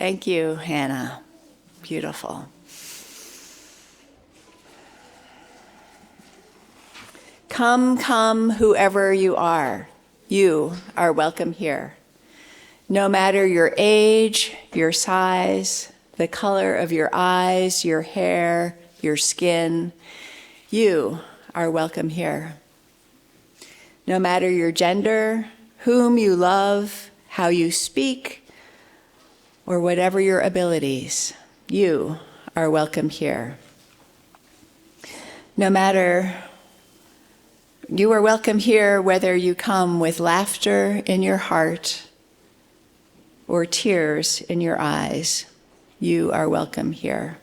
Thank you, Hannah. Beautiful. Come, come, whoever you are welcome here. No matter your age, your size, the color of your eyes, your hair, your skin, you are welcome here. No matter your gender, whom you love, how you speak, or whatever your abilities, you are welcome here. You are welcome here whether you come with laughter in your heart or tears in your eyes. You are welcome here.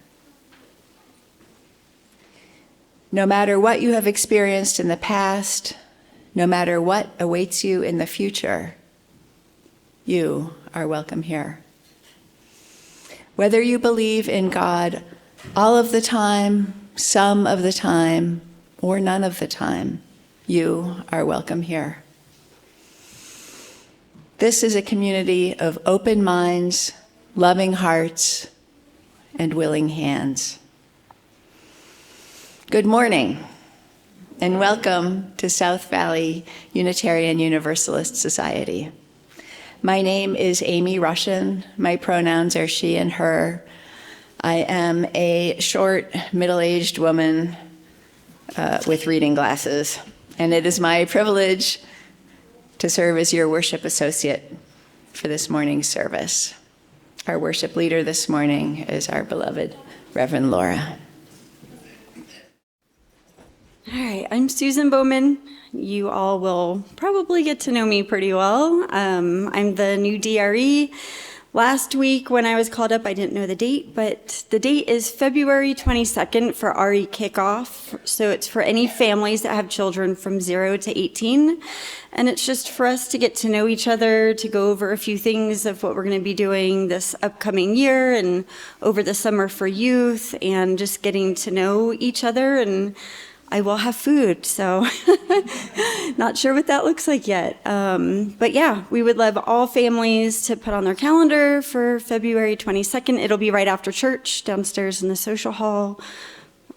No matter what you have experienced in the past, no matter what awaits you in the future, you are welcome here. Whether you believe in God all of the time, some of the time, or none of the time, you are welcome here. This is a community of open minds, loving hearts, and willing hands. Good morning, and welcome to South Valley Unitarian Universalist Society. My name is Amy Russian. My pronouns are she and her. I am a short, middle-aged woman with reading glasses, and it is my privilege to serve as your worship associate for this morning's service. Our worship leader this morning is our beloved Reverend Lora. All right, I'm Susan Bowman. You all will probably get to know me pretty well. I'm the new DRE. Last week when I was called up, I didn't know the date, but the date is February 22nd for RE kickoff. So it's for any families that have children from 0 to 18. And it's just for us to get to know each other, to go over a few things of what we're going to be doing this upcoming year and over the summer for youth, and just getting to know each other. And I will have food, so not sure what that looks like yet. But yeah, we would love all families to put on their calendar for February 22nd. It'll be right after church downstairs in the social hall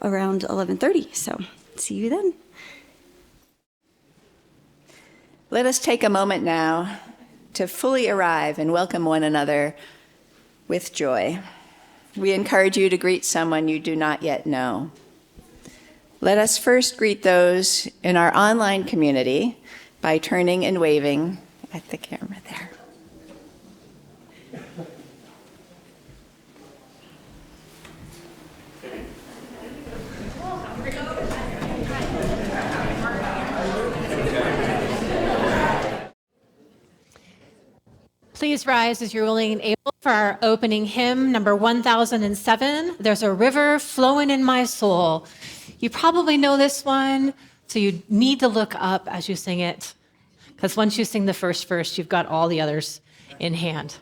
around 11:30. So see you then. Let us take a moment now to fully arrive and welcome one another with joy. We encourage you to greet someone you do not yet know. Let us first greet those in our online community by turning and waving at the camera there. Please rise as you're willing and able for our opening hymn, number 1007, There's a River Flowin in My Soul. You probably know this one, so you need to look up as you sing it, because once you sing the first verse, you've got all the others in hand.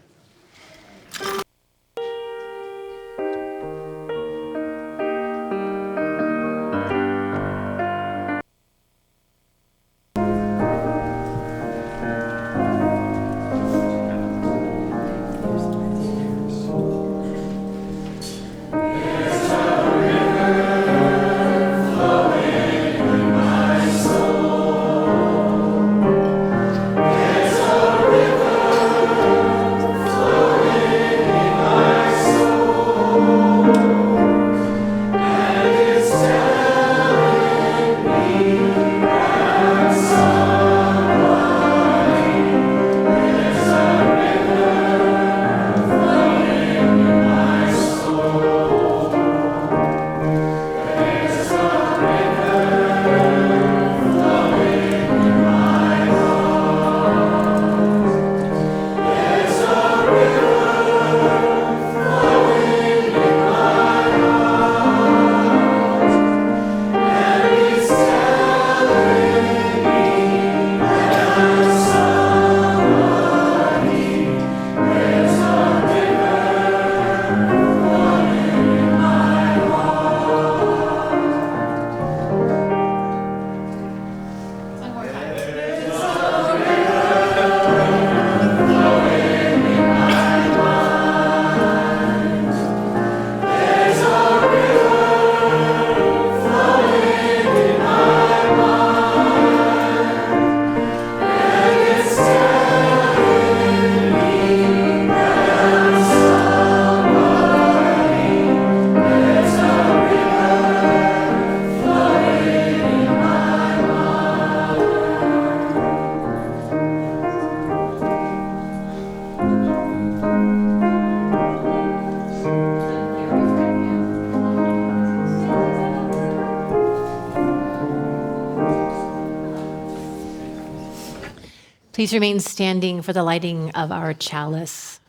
Please remain standing for the lighting of our chalice.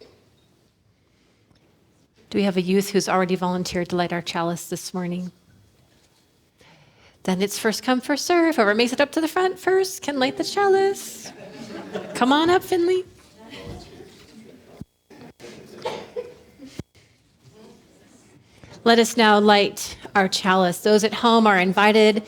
Do we have a youth who's already volunteered to light our chalice this morning? Then it's first come, first serve. Whoever makes it up to the front first can light the chalice. Come on up, Finley. Let us now light our chalice. Those at home are invited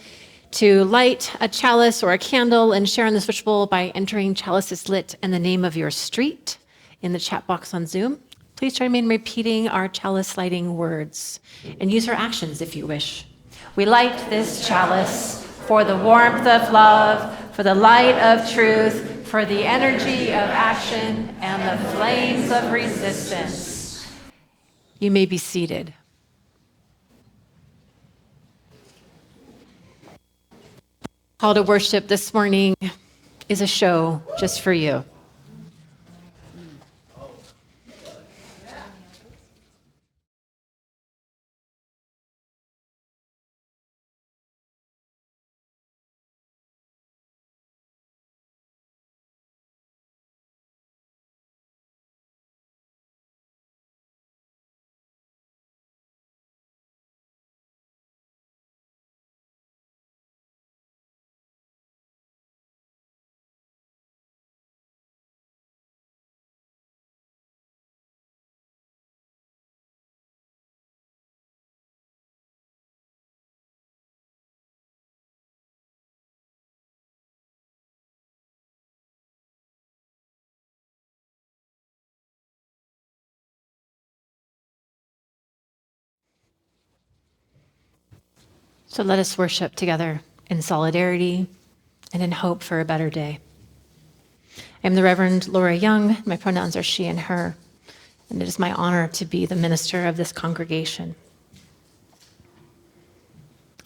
to light a chalice or a candle and share in this ritual by entering chalices lit and the name of your street in the chat box on Zoom. Please join me in repeating our chalice lighting words and use our actions if you wish. We light this chalice for the warmth of love, for the light of truth, for the energy of action and the flames of resistance. You may be seated. Call to worship this morning is a show just for you. So let us worship together in solidarity and in hope for a better day. I am the Reverend Lora Young. My pronouns are she and her, and it is my honor to be the minister of this congregation.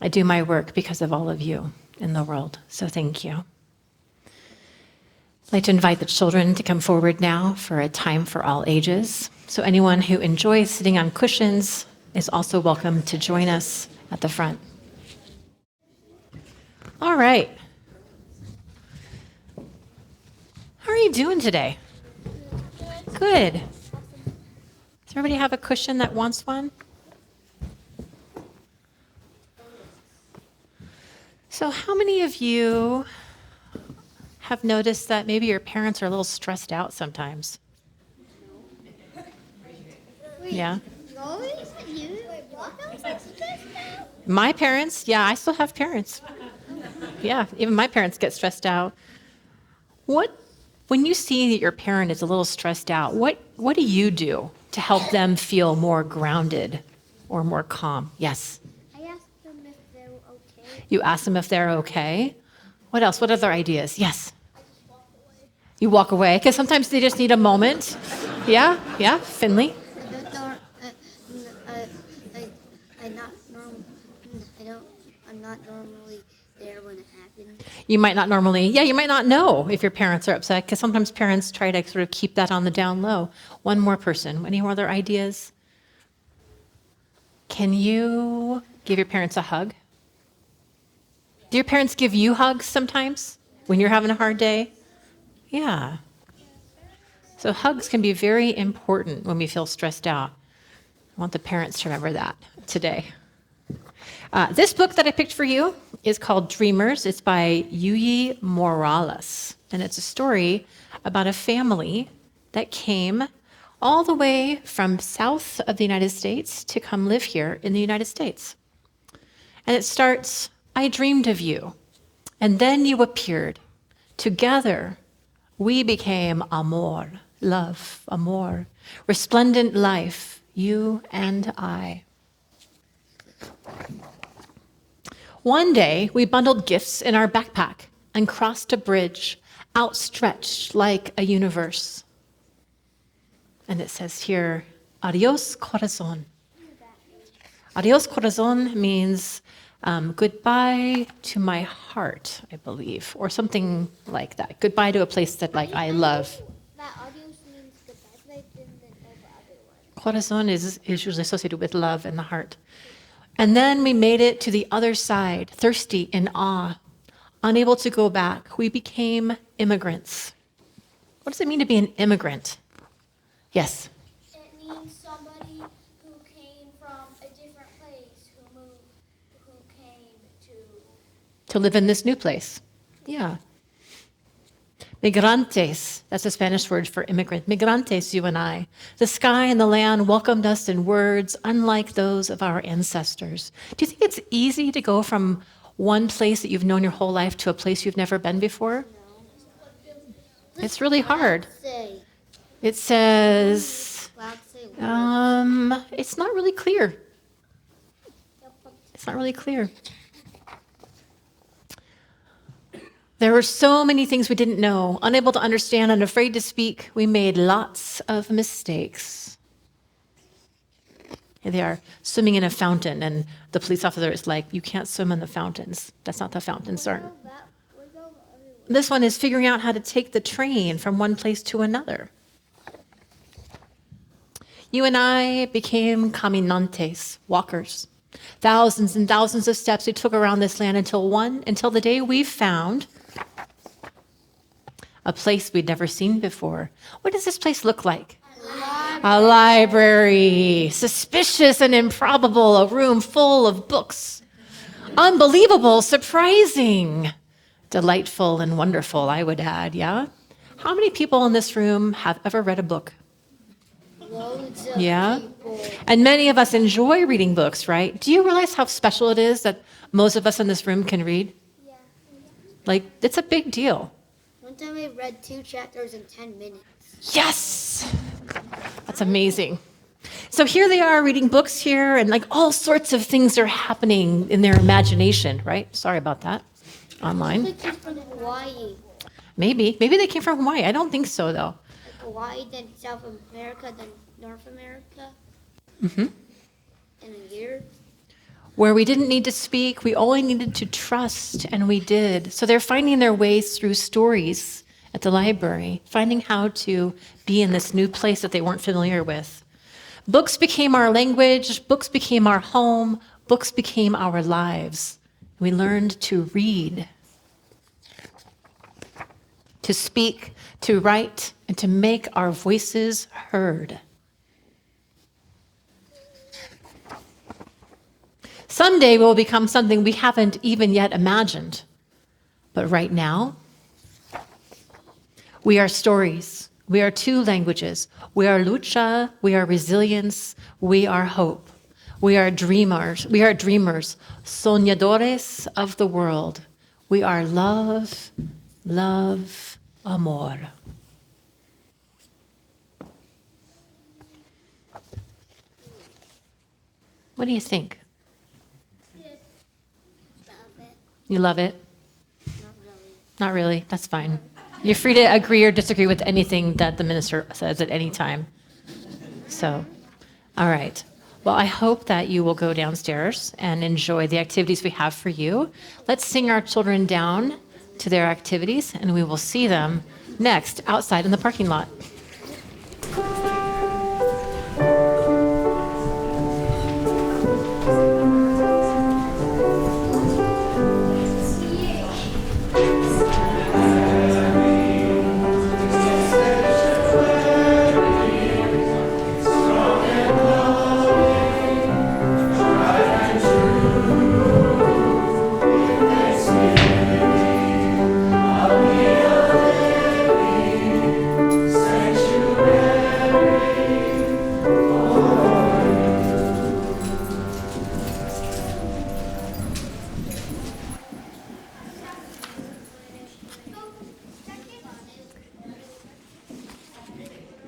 I do my work because of all of you in the world, so thank you. I'd like to invite the children to come forward now for a time for all ages. So anyone who enjoys sitting on cushions is also welcome to join us at the front. All right. How are you doing today? Good. Does everybody have a cushion that wants one? So how many of you have noticed that maybe your parents are a little stressed out sometimes? Yeah. My parents, yeah, I still have parents. Yeah, even my parents get stressed out. When you see that your parent is a little stressed out, what do you do to help them feel more grounded or more calm? Yes? I ask them if they're okay. You ask them if they're okay? What else? What other ideas? Yes? I just walk away. You walk away? Because sometimes they just need a moment. Yeah? Yeah? Finley? I'm not normally there when it happens. You might not know if your parents are upset, because sometimes parents try to sort of keep that on the down low. One more person. Any other ideas? Can you give your parents a hug? Do your parents give you hugs sometimes when you're having a hard day? Yeah. So hugs can be very important when we feel stressed out. I want the parents to remember that today. This book that I picked for you is called Dreamers. It's by Yuyi Morales, and it's a story about a family that came all the way from south of the United States to come live here in the United States. And it starts, I dreamed of you, and then you appeared. Together, we became amor, love, amor, resplendent life, you and I. One day, we bundled gifts in our backpack and crossed a bridge outstretched like a universe. And it says here, adios corazón. Adios corazón means goodbye to my heart, I believe, or something like that. Goodbye to a place that I love. That adios means goodbye, but I didn't know the other one. Corazón is usually associated with love and the heart. And then we made it to the other side, thirsty in awe, unable to go back. We became immigrants. What does it mean to be an immigrant? Yes. It means somebody who came from a different place, who came To live in this new place. Yeah. Migrantes, that's the Spanish word for immigrant. Migrantes, you and I. The sky and the land welcomed us in words unlike those of our ancestors. Do you think it's easy to go from one place that you've known your whole life to a place you've never been before? It's really hard. say. It says, Flag say it's not really clear. It's not really clear. There were so many things we didn't know, unable to understand and afraid to speak. We made lots of mistakes. Here they are, swimming in a fountain, and the police officer is like, you can't swim in the fountains. That's not the fountains, aren't. This one is figuring out how to take the train from one place to another. You and I became caminantes, walkers. Thousands and thousands of steps we took around this land until the day we found a place we'd never seen before. What does this place look like? A library. Suspicious and improbable, a room full of books. Unbelievable, surprising, delightful and wonderful, I would add, yeah? How many people in this room have ever read a book? loads of Yeah? people. And many of us enjoy reading books, right? Do you realize how special it is that most of us in this room can read? Yeah. Like, it's a big deal. One time I read 2 chapters in 10 minutes. Yes! That's amazing. So here they are reading books here, and like all sorts of things are happening in their imagination, right? Sorry about that. Online. Like he's from Hawaii. Maybe they came from Hawaii. I don't think so, though. Like Hawaii, then South America, then North America. Mm-hmm. In a year. Where we didn't need to speak, we only needed to trust, and we did. So they're finding their ways through stories at the library, finding how to be in this new place that they weren't familiar with. Books became our language, books became our home, books became our lives. We learned to read, to speak, to write, and to make our voices heard. Someday we'll become something we haven't even yet imagined. But right now, we are stories. We are 2 languages. We are lucha. We are resilience. We are hope. We are dreamers. We are dreamers, soñadores of the world. We are love, love, amor. What do you think? You love it? Not really. That's fine. You're free to agree or disagree with anything that the minister says at any time. So, all right. Well, I hope that you will go downstairs and enjoy the activities we have for you. Let's sing our children down to their activities, and we will see them next outside in the parking lot.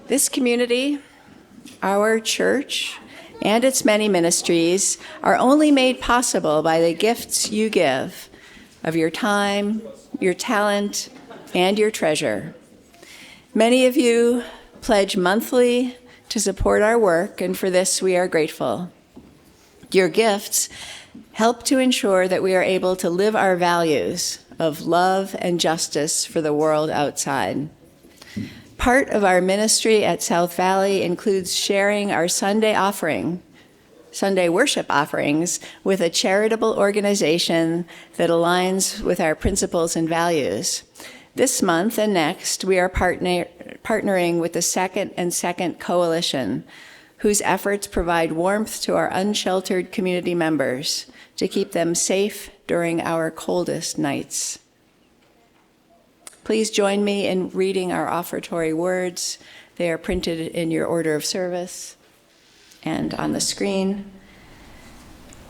This community, our church, and its many ministries are only made possible by the gifts you give of your time, your talent, and your treasure. Many of you pledge monthly to support our work, and for this we are grateful. Your gifts help to ensure that we are able to live our values of love and justice for the world outside. Part of our ministry at South Valley includes sharing our Sunday worship offerings with a charitable organization that aligns with our principles and values. This month and next, we are partnering with the Second and Second Coalition, whose efforts provide warmth to our unsheltered community members to keep them safe during our coldest nights. Please join me in reading our offertory words. They are printed in your order of service and on the screen.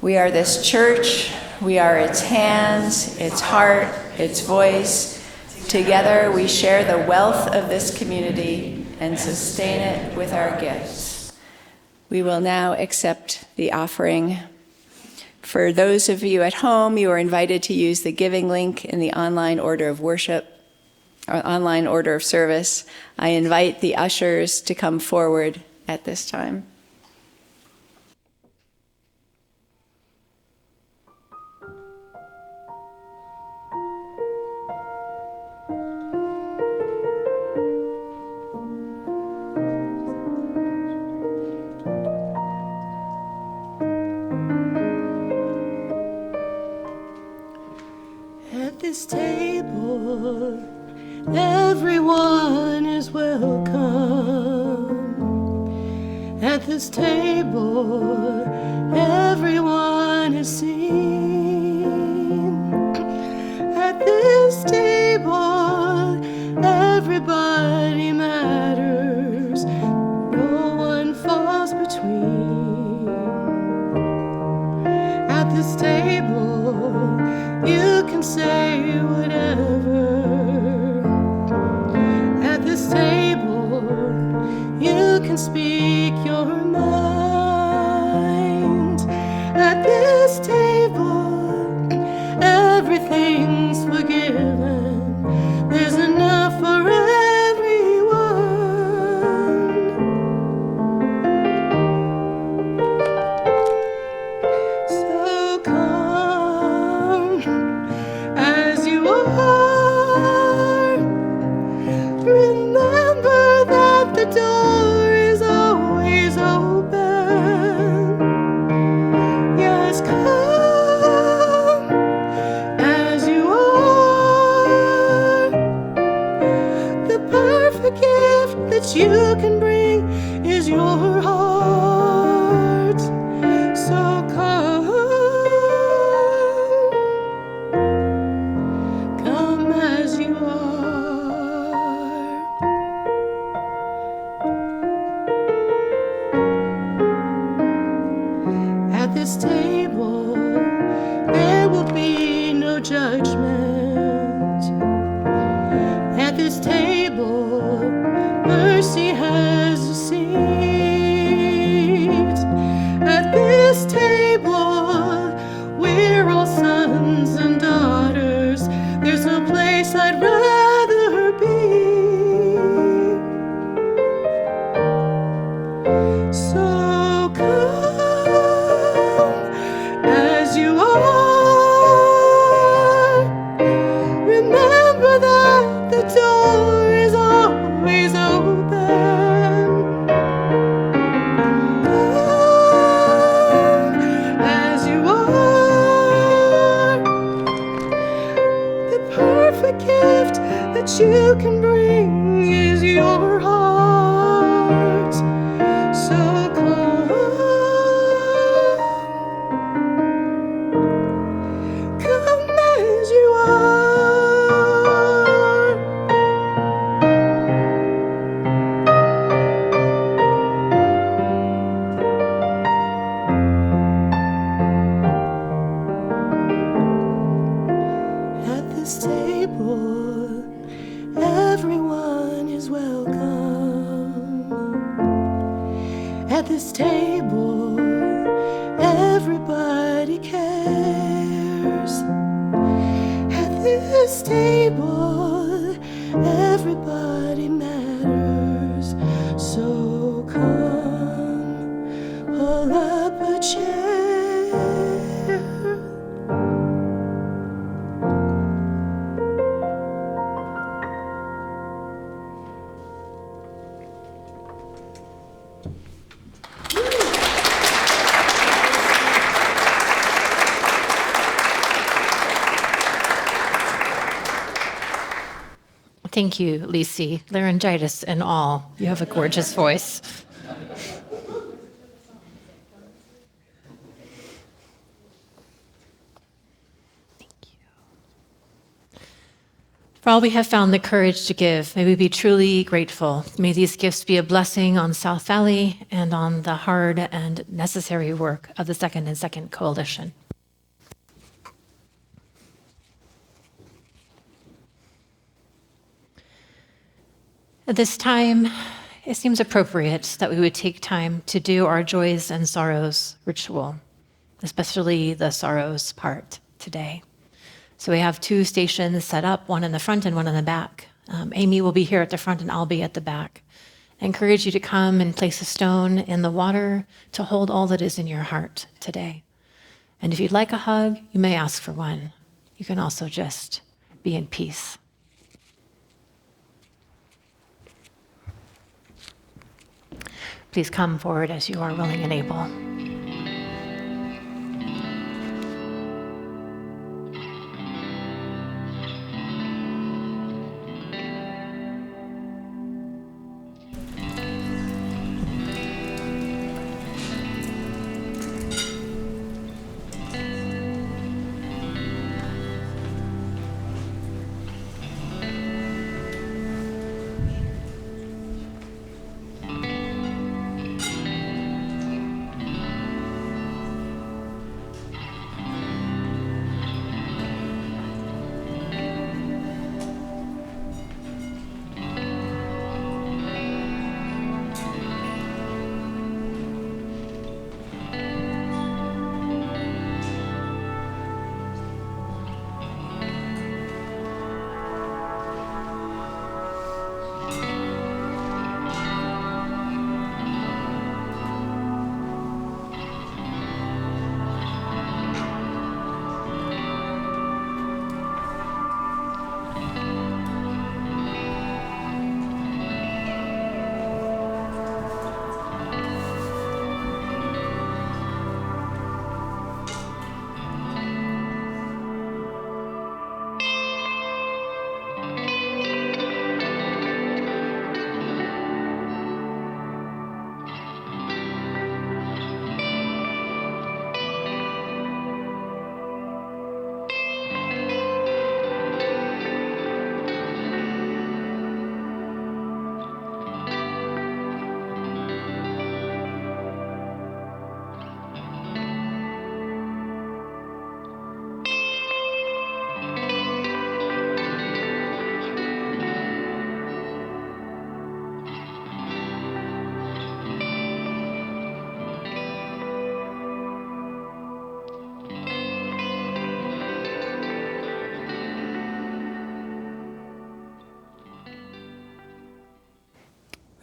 We are this church. We are its hands, its heart, its voice. Together we share the wealth of this community and sustain it with our gifts. We will now accept the offering. For those of you at home, you are invited to use the giving link in the online order of worship, or online order of service. I invite the ushers to come forward at this time. At this table, everyone is welcome. At this table, everyone is seen. At this table, everybody matters. No one falls between. At this table, you can say whatever. At this table, you can speak your mind. At this table, everything's forgiven. There's enough for everyone. So come as you are. Remember that the door is always open. Yes, come as you are. The perfect gift that you can bring is your heart. So come as you are. At this table, there will be no judgment. At this table, mercy has a seat. At this table, we're all sons and daughters. There's no place I'd rather be. So come as you are. Remember that the door is always open. Come as you are. The perfect gift that you can bring is your heart. So come as you are. At this table, everyone is welcome. At this table, everybody cares. At this table, everybody matters. So come, pull up a chair. Thank you, Lisi. Laryngitis and all. You have a gorgeous voice. Thank you. For all we have found the courage to give, may we be truly grateful. May these gifts be a blessing on South Valley and on the hard and necessary work of the Second and Second Coalition. At this time, it seems appropriate that we would take time to do our joys and sorrows ritual, especially the sorrows part today. So we have 2 stations set up, one in the front and one in the back. Amy will be here at the front and I'll be at the back. I encourage you to come and place a stone in the water to hold all that is in your heart today. And if you'd like a hug, you may ask for one. You can also just be in peace. Please come forward as you are willing and able.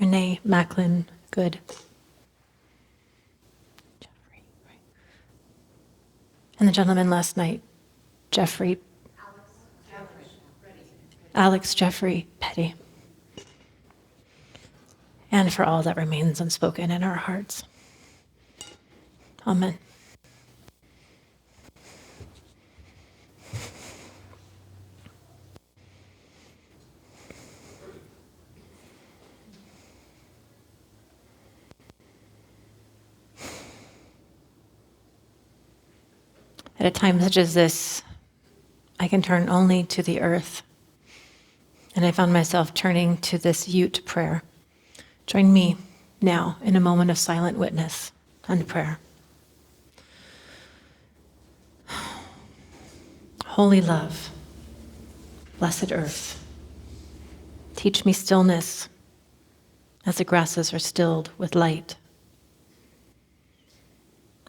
Renee Macklin, good. Jeffrey, right. And the gentleman last night, Alex Jeffrey Petty. And for all that remains unspoken in our hearts. Amen. At a time such as this, I can turn only to the earth. And I found myself turning to this Ute prayer. Join me now in a moment of silent witness and prayer. Holy love, blessed earth, teach me stillness as the grasses are stilled with light.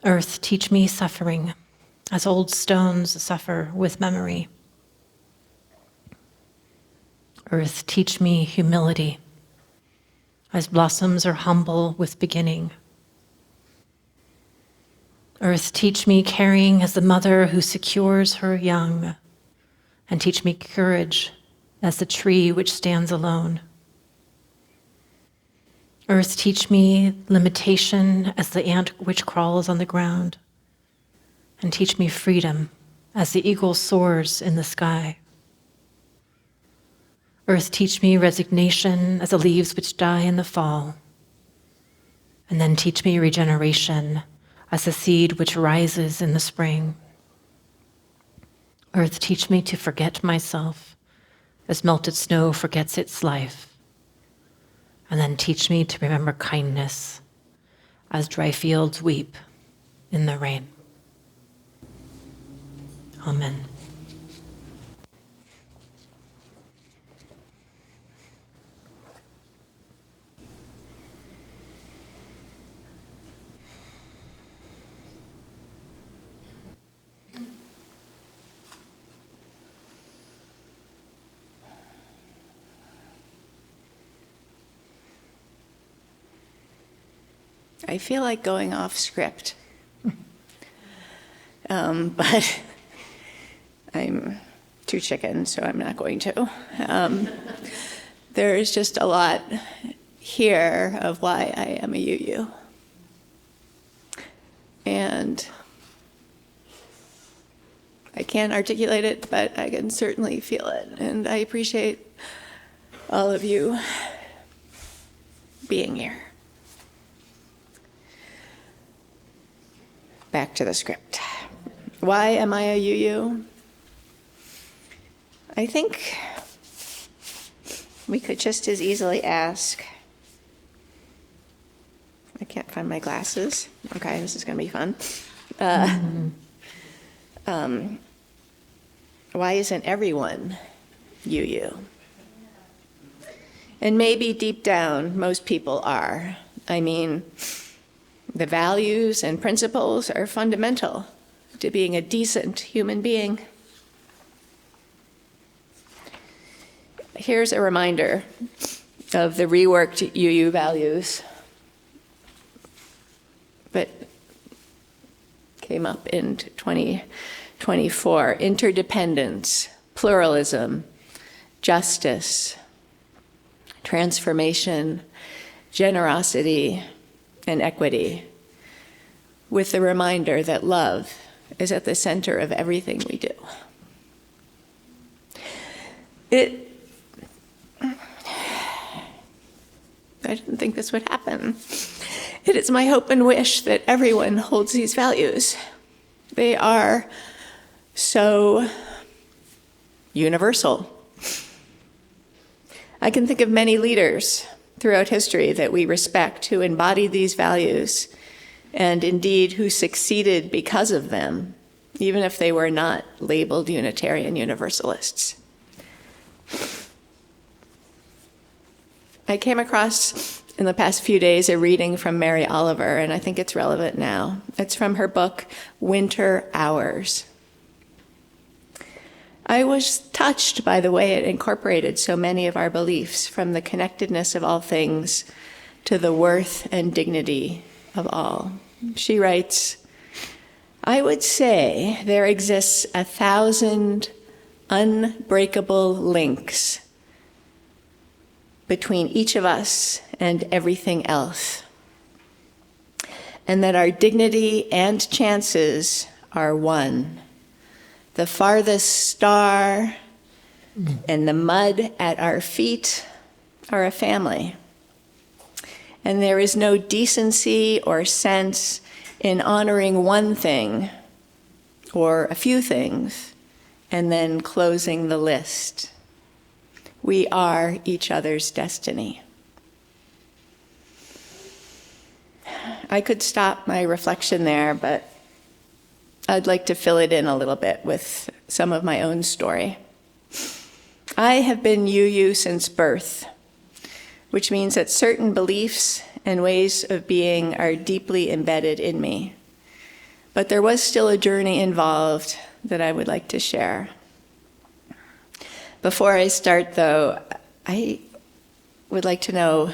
Earth, teach me suffering as old stones suffer with memory. Earth, teach me humility as blossoms are humble with beginning. Earth, teach me caring as the mother who secures her young, and teach me courage as the tree which stands alone. Earth, teach me limitation as the ant which crawls on the ground, and teach me freedom as the eagle soars in the sky. Earth, teach me resignation as the leaves which die in the fall. And then teach me regeneration as the seed which rises in the spring. Earth, teach me to forget myself as melted snow forgets its life. And then teach me to remember kindness as dry fields weep in the rain. Amen. I feel like going off script, but I'm too chicken, so I'm not going to. There is just a lot here of why I am a Yuyi. And I can't articulate it, but I can certainly feel it. And I appreciate all of you being here. Back to the script. Why am I a Yuyi? I think we could just as easily ask, I can't find my glasses. Okay, this is going to be fun. Why isn't everyone Yuyi? And maybe deep down, most people are. I mean, the values and principles are fundamental to being a decent human being. Here's a reminder of the reworked Yuyi values that came up in 2024. Interdependence, pluralism, justice, transformation, generosity, and equity, with the reminder that love is at the center of everything we do. I didn't think this would happen. It is my hope and wish that everyone holds these values. They are so universal. I can think of many leaders throughout history that we respect who embodied these values and indeed who succeeded because of them, even if they were not labeled Unitarian Universalists. I came across in the past few days a reading from Mary Oliver, and I think it's relevant now. It's from her book, Winter Hours. I was touched by the way it incorporated so many of our beliefs, from the connectedness of all things to the worth and dignity of all. She writes, I would say there exists 1,000 unbreakable links between each of us and everything else, and that our dignity and chances are one. The farthest star and the mud at our feet are a family. And there is no decency or sense in honoring one thing or a few things and then closing the list. We are each other's destiny. I could stop my reflection there, but I'd like to fill it in a little bit with some of my own story. I have been Yuyi since birth, which means that certain beliefs and ways of being are deeply embedded in me. But there was still a journey involved that I would like to share. Before I start, though, I would like to know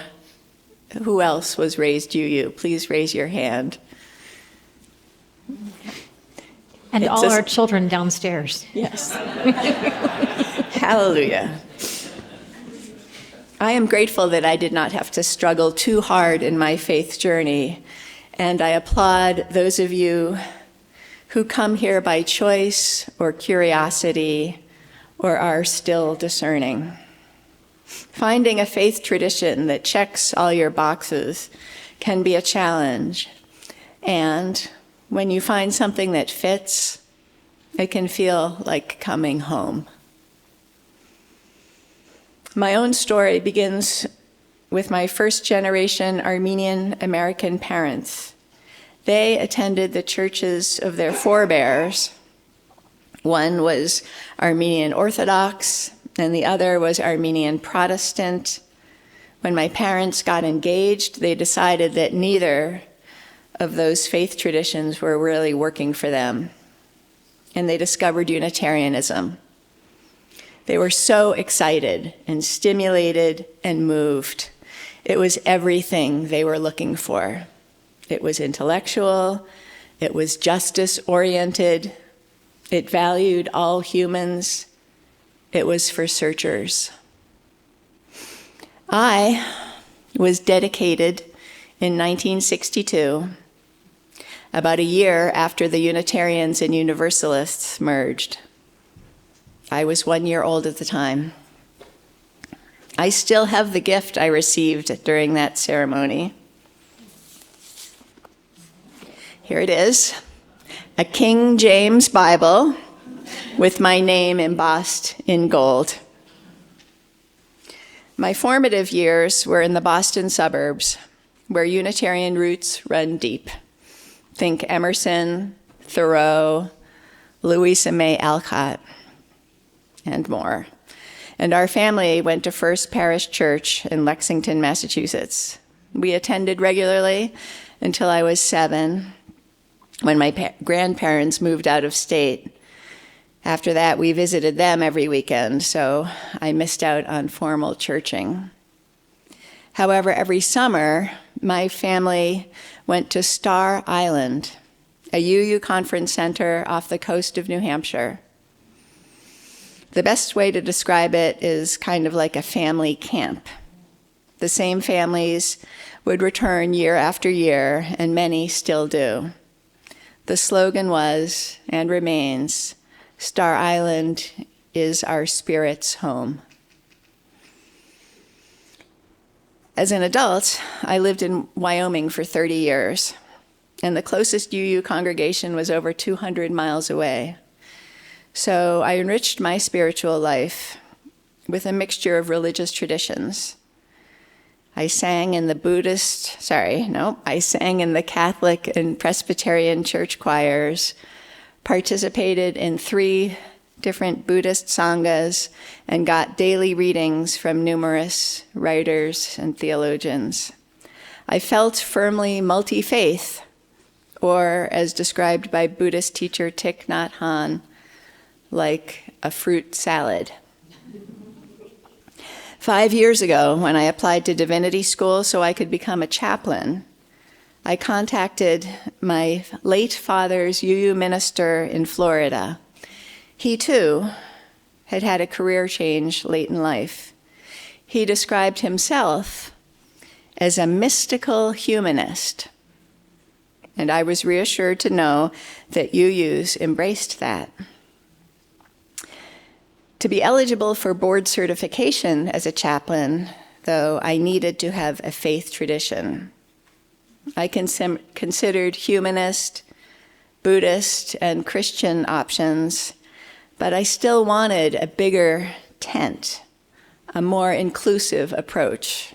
who else was raised Yuyi. Please raise your hand. And all our children downstairs. Yes. Hallelujah. I am grateful that I did not have to struggle too hard in my faith journey, and I applaud those of you who come here by choice or curiosity or are still discerning. Finding a faith tradition that checks all your boxes can be a challenge. And when you find something that fits, it can feel like coming home. My own story begins with my first-generation Armenian American parents. They attended the churches of their forebears. One was Armenian Orthodox, and the other was Armenian Protestant. When my parents got engaged, they decided that neither of those faith traditions were really working for them, and they discovered Unitarianism. They were so excited and stimulated and moved. It was everything they were looking for. It was intellectual, it was justice-oriented, it valued all humans, it was for searchers. I was dedicated in 1962, about a year after the Unitarians and Universalists merged. I was 1 year old at the time. I still have the gift I received during that ceremony. Here it is, a King James Bible with my name embossed in gold. My formative years were in the Boston suburbs, where Unitarian roots run deep. Think Emerson, Thoreau, Louisa May Alcott, and more. And our family went to First Parish Church in Lexington, Massachusetts. We attended regularly until I was 7, when my grandparents moved out of state. After that, we visited them every weekend, so I missed out on formal churching. However, every summer, my family went to Star Island, a UU conference center off the coast of New Hampshire. The best way to describe it is kind of like a family camp. The same families would return year after year, and many still do. The slogan was, and remains, Star Island is our spirit's home. As an adult, I lived in Wyoming for 30 years, and the closest UU congregation was over 200 miles away. So I enriched my spiritual life with a mixture of religious traditions. I sang in the Catholic and Presbyterian church choirs, participated in 3 different Buddhist sanghas, and got daily readings from numerous writers and theologians. I felt firmly multi-faith, or as described by Buddhist teacher Thich Nhat Hanh, like a fruit salad. 5 years ago, when I applied to divinity school so I could become a chaplain, I contacted my late father's UU minister in Florida. He, too, had had a career change late in life. He described himself as a mystical humanist, and I was reassured to know that UUs embraced that. To be eligible for board certification as a chaplain, though, I needed to have a faith tradition. I considered humanist, Buddhist, and Christian options, but I still wanted a bigger tent, a more inclusive approach.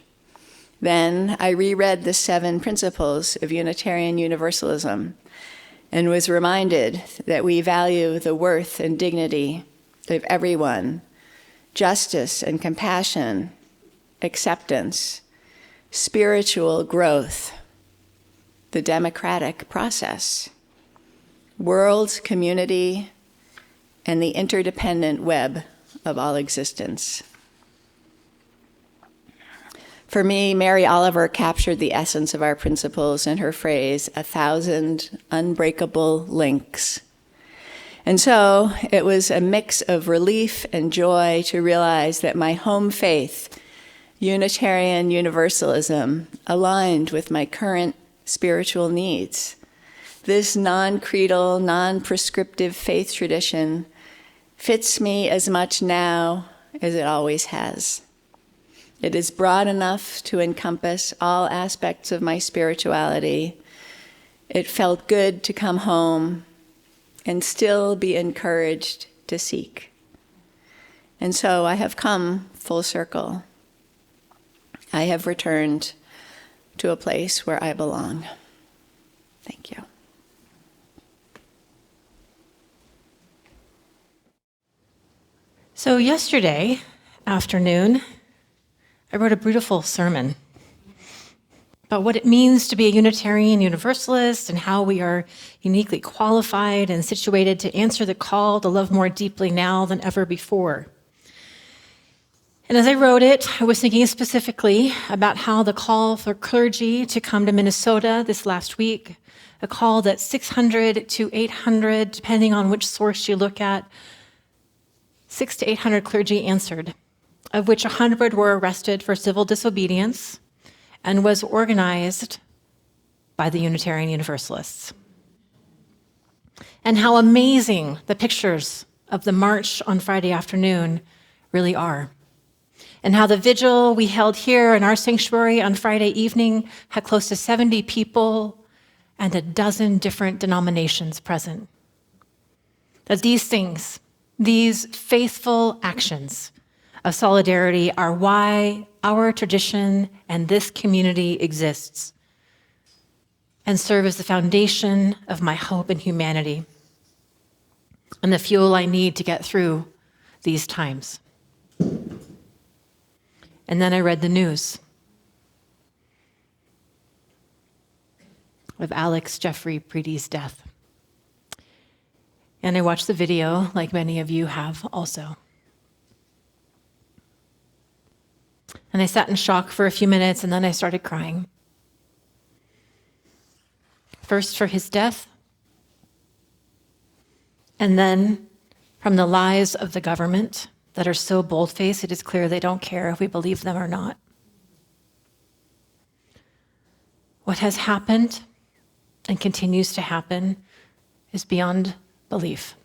Then I reread the 7 principles of Unitarian Universalism and was reminded that we value the worth and dignity of everyone, justice and compassion, acceptance, spiritual growth, the democratic process, world community, and the interdependent web of all existence. For me, Mary Oliver captured the essence of our principles in her phrase, 1,000 unbreakable links. And so it was a mix of relief and joy to realize that my home faith, Unitarian Universalism, aligned with my current spiritual needs. This non-creedal, non-prescriptive faith tradition fits me as much now as it always has. It is broad enough to encompass all aspects of my spirituality. It felt good to come home and still be encouraged to seek. And so I have come full circle. I have returned to a place where I belong. Thank you. So yesterday afternoon, I wrote a beautiful sermon about what it means to be a Unitarian Universalist and how we are uniquely qualified and situated to answer the call to love more deeply now than ever before. And as I wrote it, I was thinking specifically about how the call for clergy to come to Minnesota this last week, a call that 600 to 800, depending on which source you look at, 600 to 800 clergy answered, of which 100 were arrested for civil disobedience and was organized by the Unitarian Universalists. And how amazing the pictures of the march on Friday afternoon really are. And how the vigil we held here in our sanctuary on Friday evening had close to 70 people and a dozen different denominations present. That these things, these faithful actions of solidarity are why our tradition and this community exists and serve as the foundation of my hope in humanity and the fuel I need to get through these times. And then I read the news of Alex Jeffrey Preedy's death. And I watched the video, like many of you have also. And I sat in shock for a few minutes, and then I started crying. First for his death, and then from the lies of the government that are so bold-faced, it is clear they don't care if we believe them or not. What has happened and continues to happen is beyond belief.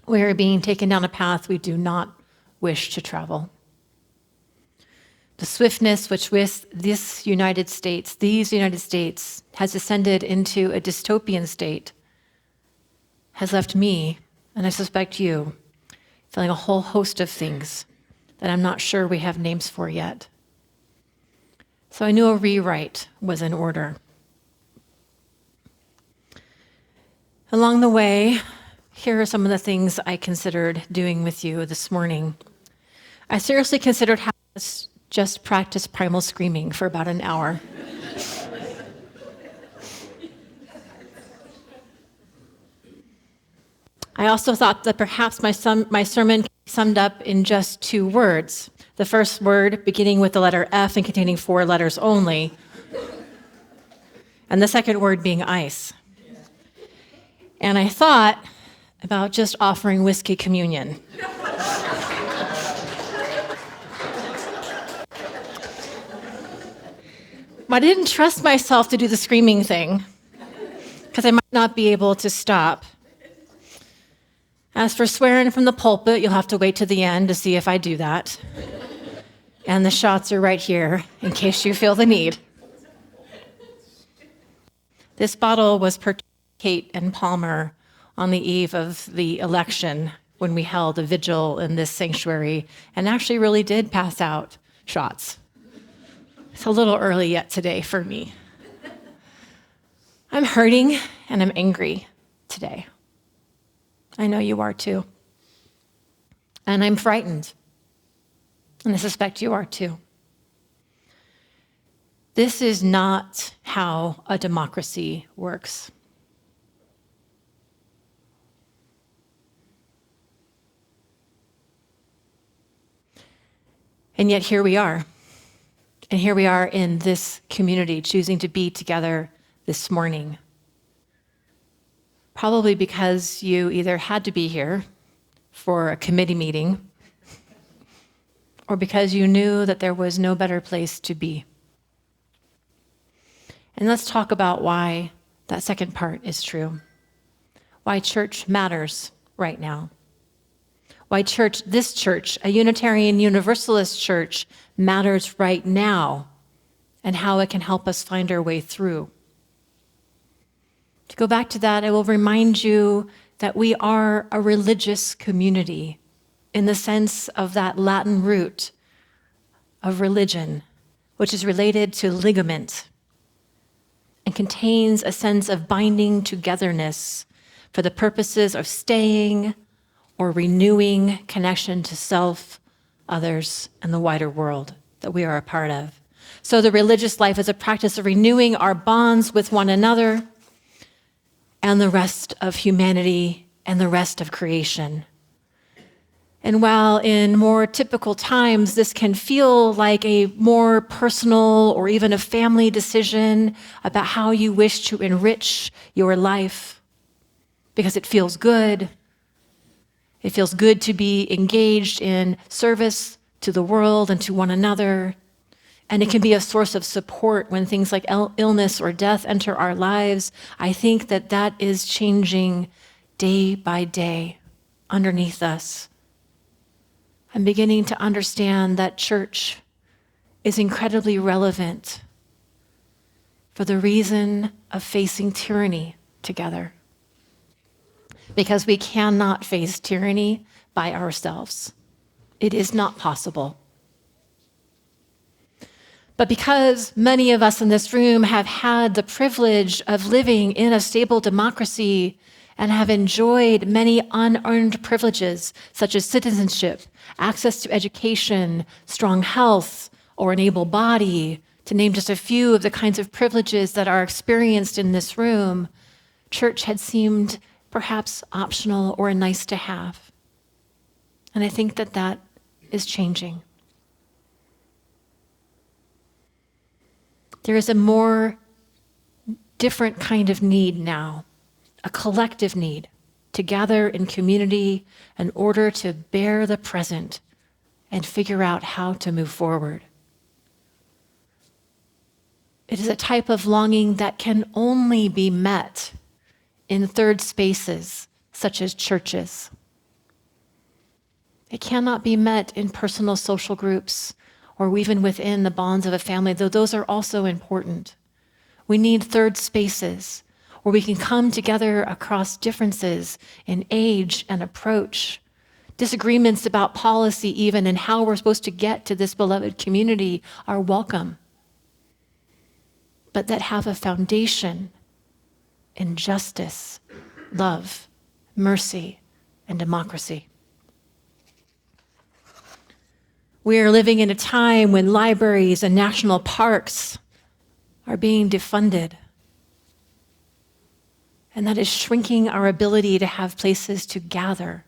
We are being taken down a path we do not wish to travel. The swiftness which with these United States has descended into a dystopian state has left me, and I suspect you, feeling a whole host of things that I'm not sure we have names for yet. So I knew a rewrite was in order. Along the way, here are some of the things I considered doing with you this morning. I seriously considered how to just practice primal screaming for about an hour. I also thought that perhaps my sermon can be summed up in just 2 words. The first word beginning with the letter F and containing 4 letters only, and the second word being ice. And I thought about just offering whiskey communion. But I didn't trust myself to do the screaming thing, because I might not be able to stop. As for swearing from the pulpit, you'll have to wait to the end to see if I do that. And the shots are right here, in case you feel the need. This bottle was purchased by Kate and Palmer on the eve of the election when we held a vigil in this sanctuary and actually really did pass out shots. It's a little early yet today for me. I'm hurting and I'm angry today. I know you are too. And I'm frightened. And I suspect you are too. This is not how a democracy works. And yet here we are. And here we are in this community choosing to be together this morning. Probably because you either had to be here for a committee meeting or because you knew that there was no better place to be. And let's talk about why that second part is true. Why church matters right now. Why this church, a Unitarian Universalist church, matters right now, and how it can help us find our way through. To go back to that, I will remind you that we are a religious community in the sense of that Latin root of religion, which is related to ligament and contains a sense of binding togetherness for the purposes of staying or renewing connection to self, others, and the wider world that we are a part of. So the religious life is a practice of renewing our bonds with one another and the rest of humanity and the rest of creation. And while in more typical times, this can feel like a more personal or even a family decision about how you wish to enrich your life, because it feels good. It feels good to be engaged in service to the world and to one another. And it can be a source of support when things like illness or death enter our lives. I think that is changing day by day underneath us. I'm beginning to understand that church is incredibly relevant for the reason of facing tyranny together. Because we cannot face tyranny by ourselves. It is not possible. But because many of us in this room have had the privilege of living in a stable democracy and have enjoyed many unearned privileges, such as citizenship, access to education, strong health, or an able body, to name just a few of the kinds of privileges that are experienced in this room, church had seemed perhaps optional or nice to have. And I think that is changing. There is a more different kind of need now, a collective need to gather in community in order to bear the present and figure out how to move forward. It is a type of longing that can only be met in third spaces, such as churches. It cannot be met in personal social groups or even within the bonds of a family, though those are also important. We need third spaces where we can come together across differences in age and approach, disagreements about policy even, and how we're supposed to get to this beloved community are welcome, but that have a foundation in justice, love, mercy, and democracy. We are living in a time when libraries and national parks are being defunded. And that is shrinking our ability to have places to gather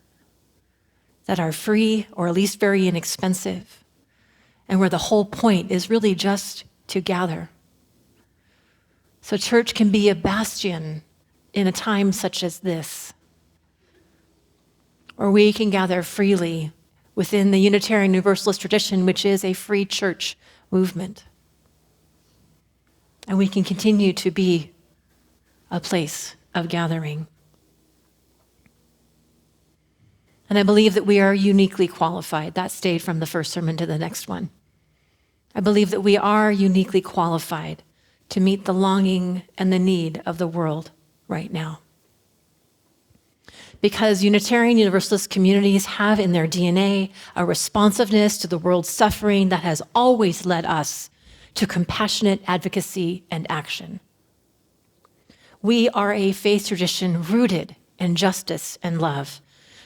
that are free or at least very inexpensive, and where the whole point is really just to gather. So church can be a bastion in a time such as this, where we can gather freely within the Unitarian Universalist tradition, which is a free church movement. And we can continue to be a place of gathering. And I believe that we are uniquely qualified. That stayed from the first sermon to the next one. I believe that we are uniquely qualified to meet the longing and the need of the world right now. Because Unitarian Universalist communities have in their DNA a responsiveness to the world's suffering that has always led us to compassionate advocacy and action. We are a faith tradition rooted in justice and love.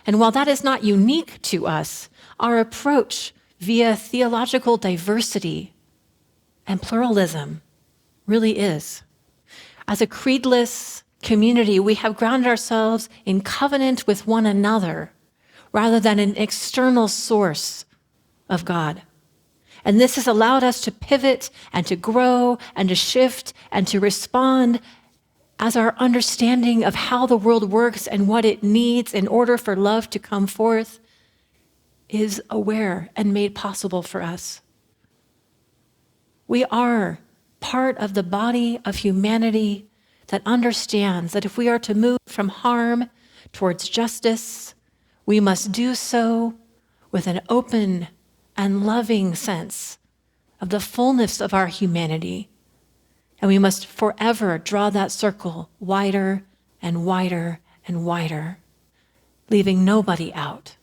And while that is not unique to us, our approach via theological diversity and pluralism really is. As a creedless community, we have grounded ourselves in covenant with one another rather than an external source of God. And this has allowed us to pivot and to grow and to shift and to respond as our understanding of how the world works and what it needs in order for love to come forth is aware and made possible for us. We are part of the body of humanity that understands that if we are to move from harm towards justice, we must do so with an open and loving sense of the fullness of our humanity. And we must forever draw that circle wider and wider and wider, leaving nobody out.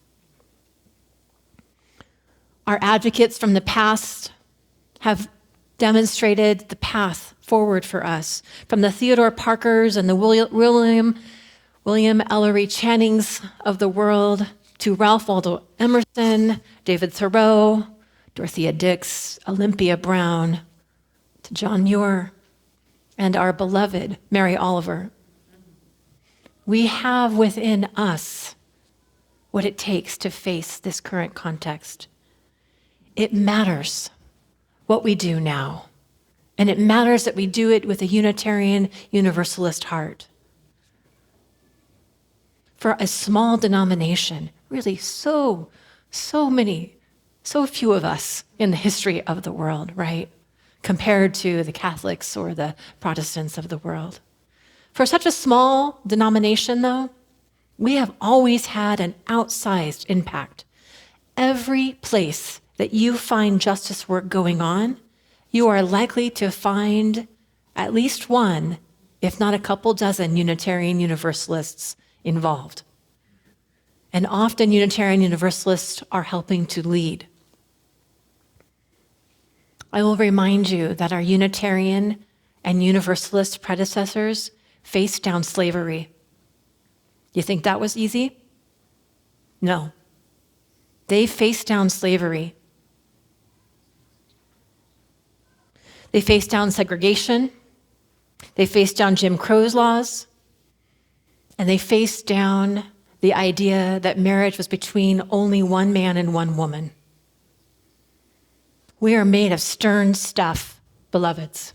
Our advocates from the past have demonstrated the path forward for us, from the Theodore Parkers and the William Ellery Channings of the world to Ralph Waldo Emerson, David Thoreau, Dorothea Dix, Olympia Brown, to John Muir, and our beloved Mary Oliver. We have within us what it takes to face this current context. It matters what we do now, and it matters that we do it with a Unitarian Universalist heart. For a small denomination, really so few of us in the history of the world, right? Compared to the Catholics or the Protestants of the world. For such a small denomination, though, we have always had an outsized impact. Every place that you find justice work going on, you are likely to find at least one, if not a couple dozen, Unitarian Universalists involved. And often Unitarian Universalists are helping to lead. I will remind you that our Unitarian and Universalist predecessors faced down slavery. You think that was easy? No. They faced down slavery. They faced down segregation. They faced down Jim Crow's laws. And they faced down the idea that marriage was between only one man and one woman. We are made of stern stuff, beloveds.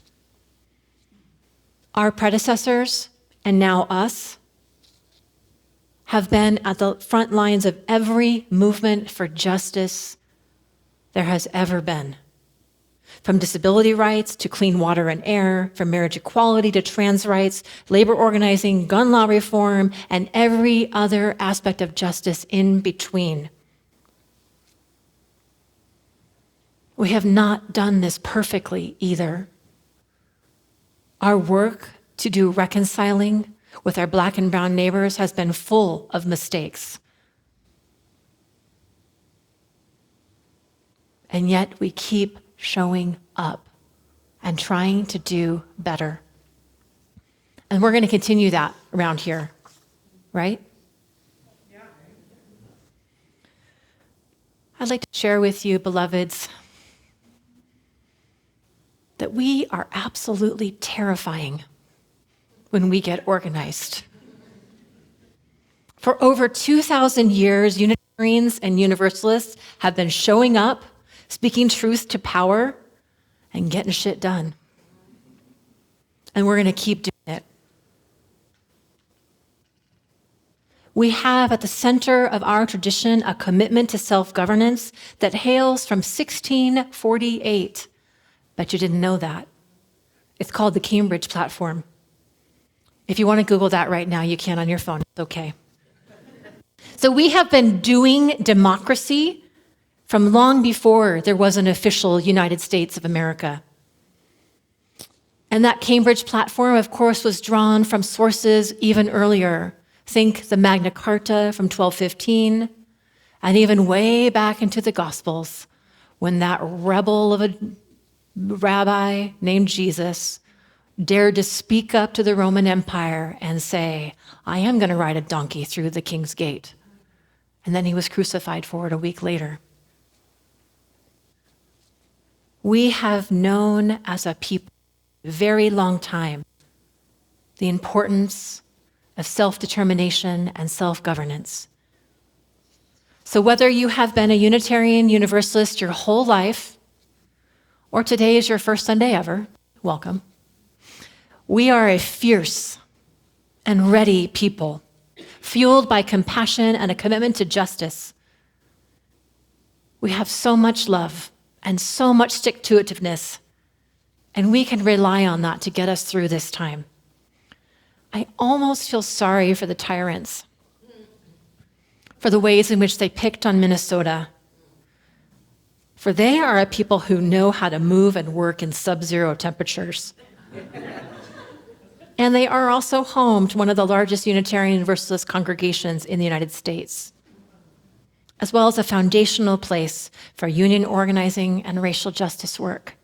Our predecessors, and now us, have been at the front lines of every movement for justice there has ever been. From disability rights to clean water and air, from marriage equality to trans rights, labor organizing, gun law reform, and every other aspect of justice in between. We have not done this perfectly either. Our work to do reconciling with our Black and brown neighbors has been full of mistakes. And yet we keep showing up and trying to do better. And we're going to continue that around here, right? Yeah. I'd like to share with you, beloveds, that we are absolutely terrifying when we get organized. For over 2,000 years, Unitarians and Universalists have been showing up, speaking truth to power, and getting shit done. And we're going to keep doing it. We have at the center of our tradition a commitment to self-governance that hails from 1648. Bet you didn't know that. It's called the Cambridge Platform. If you want to Google that right now, you can on your phone. It's okay. So we have been doing democracy from long before there was an official United States of America. And that Cambridge Platform, of course, was drawn from sources even earlier. Think the Magna Carta from 1215, and even way back into the Gospels, when that rebel of a rabbi named Jesus dared to speak up to the Roman Empire and say, I am going to ride a donkey through the king's gate. And then he was crucified for it a week later. We have known as a people a very long time the importance of self-determination and self-governance. So whether you have been a Unitarian Universalist your whole life, or today is your first Sunday ever, welcome. We are a fierce and ready people, fueled by compassion and a commitment to justice. We have so much love and so much stick-to-itiveness, and we can rely on that to get us through this time. I almost feel sorry for the tyrants, for the ways in which they picked on Minnesota. For they are a people who know how to move and work in sub-zero temperatures. And they are also home to one of the largest Unitarian Universalist congregations in the United States, as well as a foundational place for union organizing and racial justice work.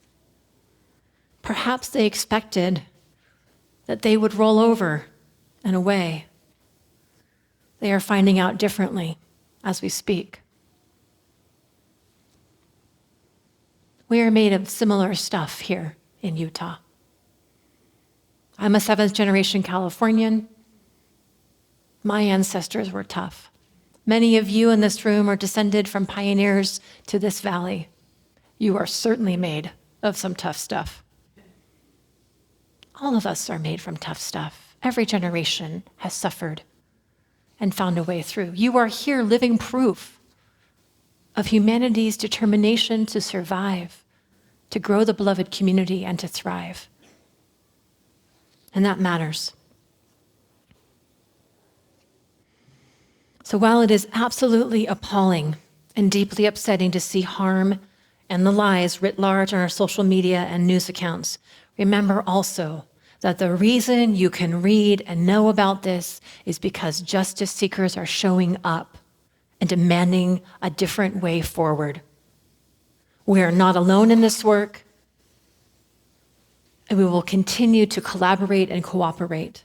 Perhaps they expected that they would roll over and away. They are finding out differently as we speak. We are made of similar stuff here in Utah. I'm a seventh-generation Californian. My ancestors were tough. Many of you in this room are descended from pioneers to this valley. You are certainly made of some tough stuff. All of us are made from tough stuff. Every generation has suffered and found a way through. You are here living proof of humanity's determination to survive, to grow the beloved community, and to thrive. And that matters. So while it is absolutely appalling and deeply upsetting to see harm and the lies writ large on our social media and news accounts, remember also that the reason you can read and know about this is because justice seekers are showing up and demanding a different way forward. We are not alone in this work, and we will continue to collaborate and cooperate.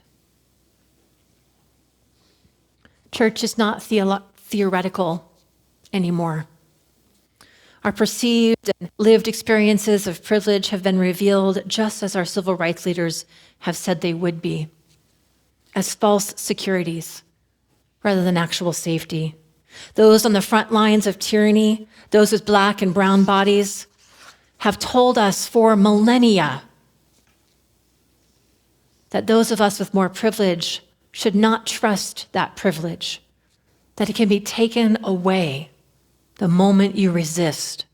Church is not theoretical anymore. Our perceived and lived experiences of privilege have been revealed just as our civil rights leaders have said they would be, as false securities rather than actual safety. Those on the front lines of tyranny, those with black and brown bodies, have told us for millennia that those of us with more privilege should not trust that privilege, that it can be taken away the moment you resist.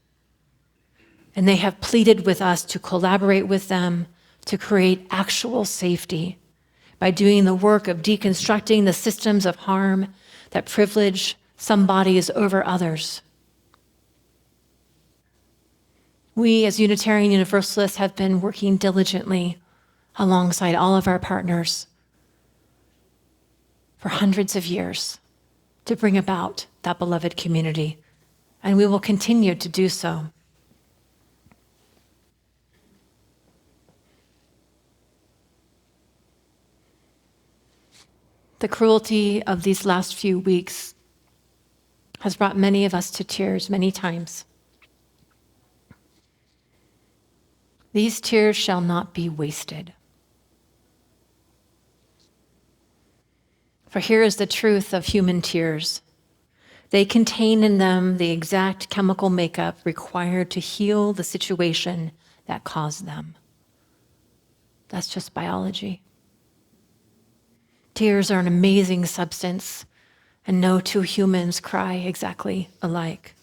And they have pleaded with us to collaborate with them to create actual safety by doing the work of deconstructing the systems of harm that privilege some bodies over others. We as Unitarian Universalists have been working diligently alongside all of our partners for hundreds of years to bring about that beloved community, and we will continue to do so. The cruelty of these last few weeks has brought many of us to tears many times. These tears shall not be wasted. For here is the truth of human tears. They contain in them the exact chemical makeup required to heal the situation that caused them. That's just biology. Tears are an amazing substance, and no two humans cry exactly alike.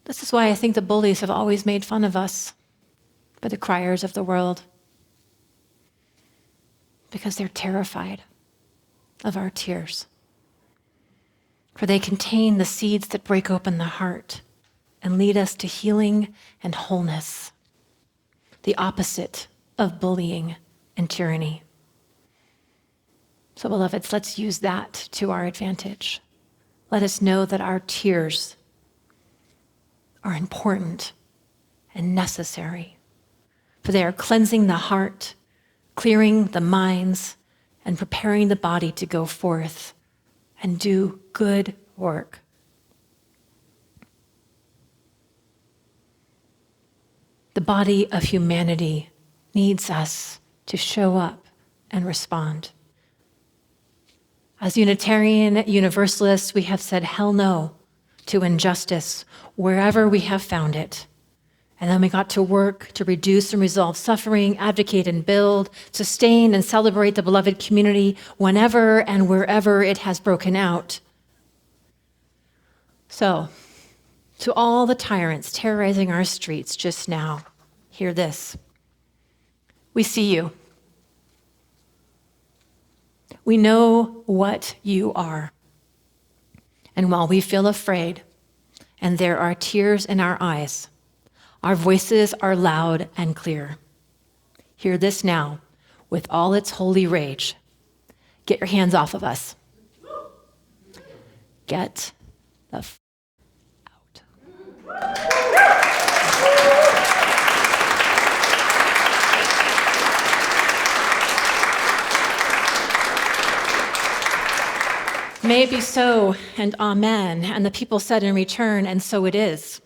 This is why I think the bullies have always made fun of us, for the criers of the world, because they're terrified of our tears. For they contain the seeds that break open the heart and lead us to healing and wholeness, the opposite of bullying and tyranny. So, beloveds, let's use that to our advantage. Let us know that our tears are important and necessary, for they are cleansing the heart, clearing the minds, and preparing the body to go forth and do good work. The body of humanity needs us to show up and respond. As Unitarian Universalists, we have said hell no to injustice wherever we have found it. And then we got to work to reduce and resolve suffering, advocate and build, sustain and celebrate the beloved community whenever and wherever it has broken out. So, to all the tyrants terrorizing our streets just now, hear this. We see you. We know what you are. And while we feel afraid, and there are tears in our eyes, our voices are loud and clear. Hear this now, with all its holy rage. Get your hands off of us. Get the out. May it be so, and amen. And the people said in return, and so it is.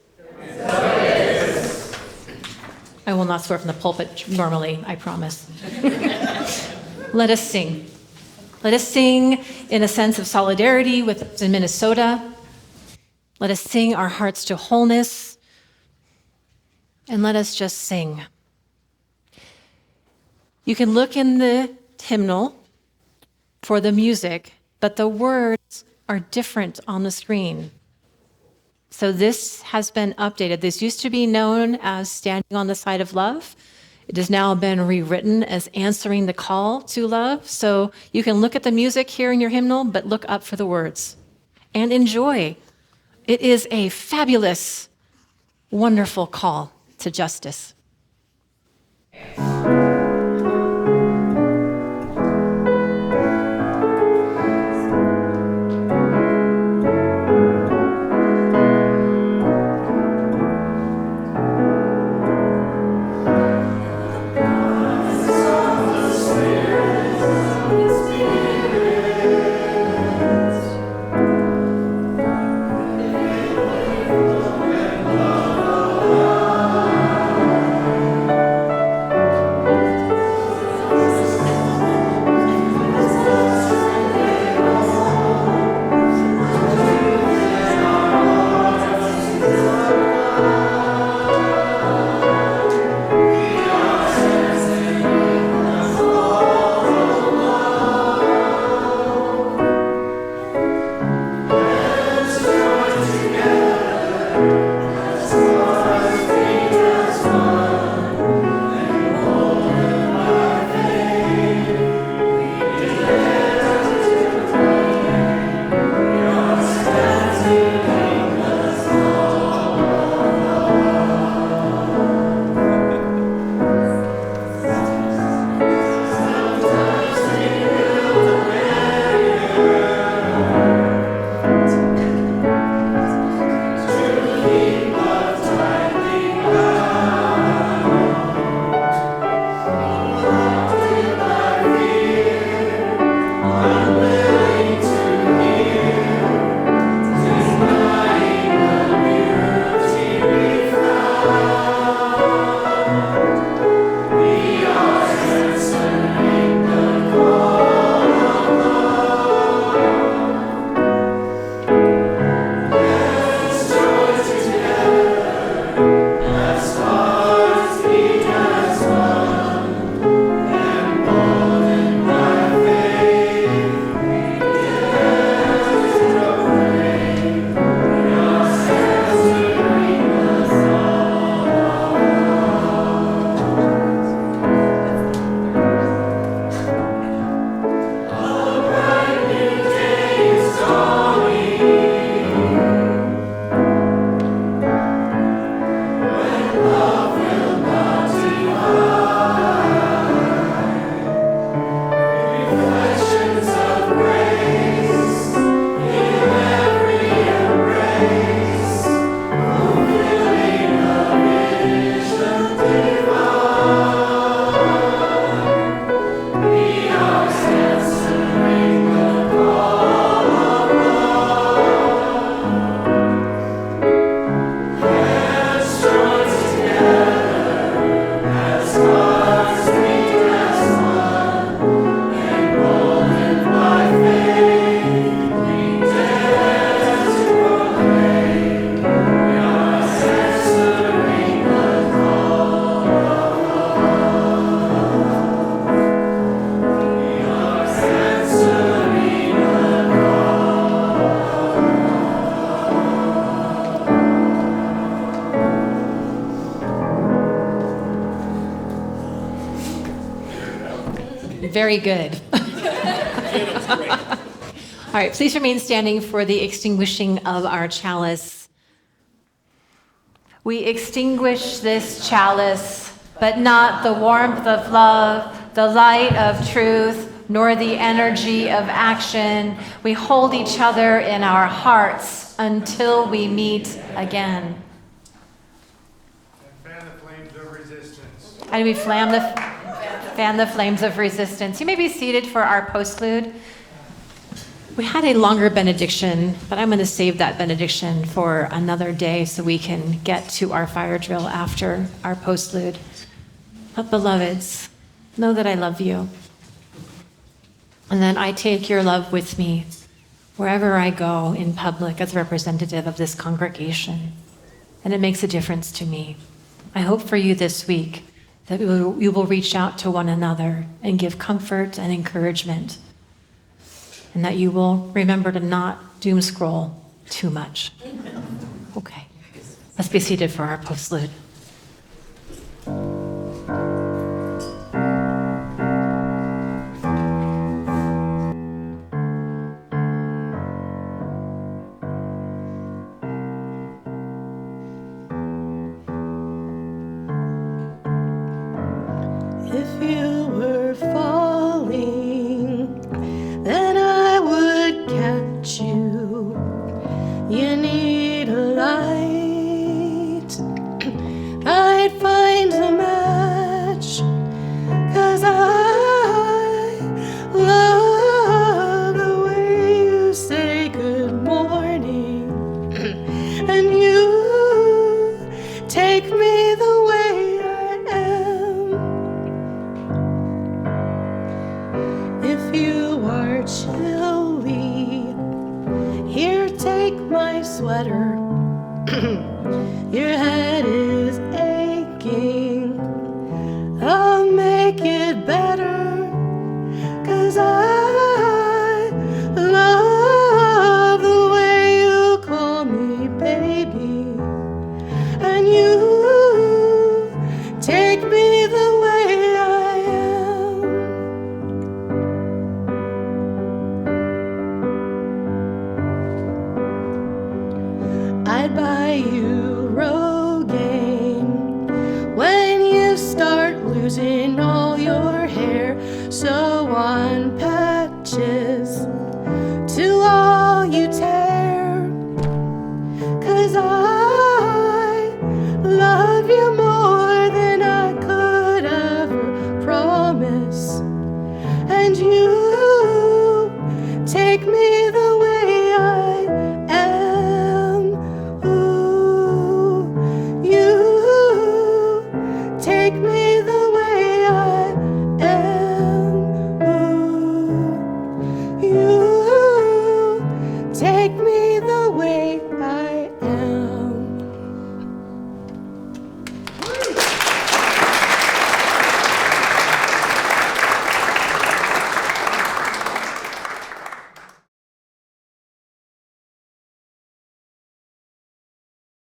I will not swear from the pulpit normally, I promise. Let us sing. Let us sing in a sense of solidarity with those in Minnesota. Let us sing our hearts to wholeness. And let us just sing. You can look in the hymnal for the music, but the words are different on the screen. So this has been updated. This used to be known as Standing on the Side of Love. It has now been rewritten as Answering the Call to Love. So you can look at the music here in your hymnal, but look up for the words and enjoy. It is a fabulous, wonderful call to justice. Very good. All right, please remain standing for the extinguishing of our chalice. We extinguish this chalice, but not the warmth of love, the light of truth, nor the energy of action. We hold each other in our hearts until we meet again. And fan the flames of resistance. And we fan the flames of resistance. You may be seated for our postlude. We had a longer benediction, but I'm going to save that benediction for another day so we can get to our fire drill after our postlude. But beloveds, know that I love you. And that I take your love with me wherever I go in public as a representative of this congregation. And it makes a difference to me. I hope for you this week that you will reach out to one another and give comfort and encouragement. And that you will remember to not doom scroll too much. Okay, let's be seated for our postlude. If you were falling, then I would catch you. You need a light. I'd find a match, 'cause I love the way you say good morning. And you take me the way I am. If you are chilly, here, take my sweater. Your head is aching. I'll make it better, 'cause I love the way you call me baby. And you take me the way I am. I'd buy you Rogaine when you start losing all your hair, so I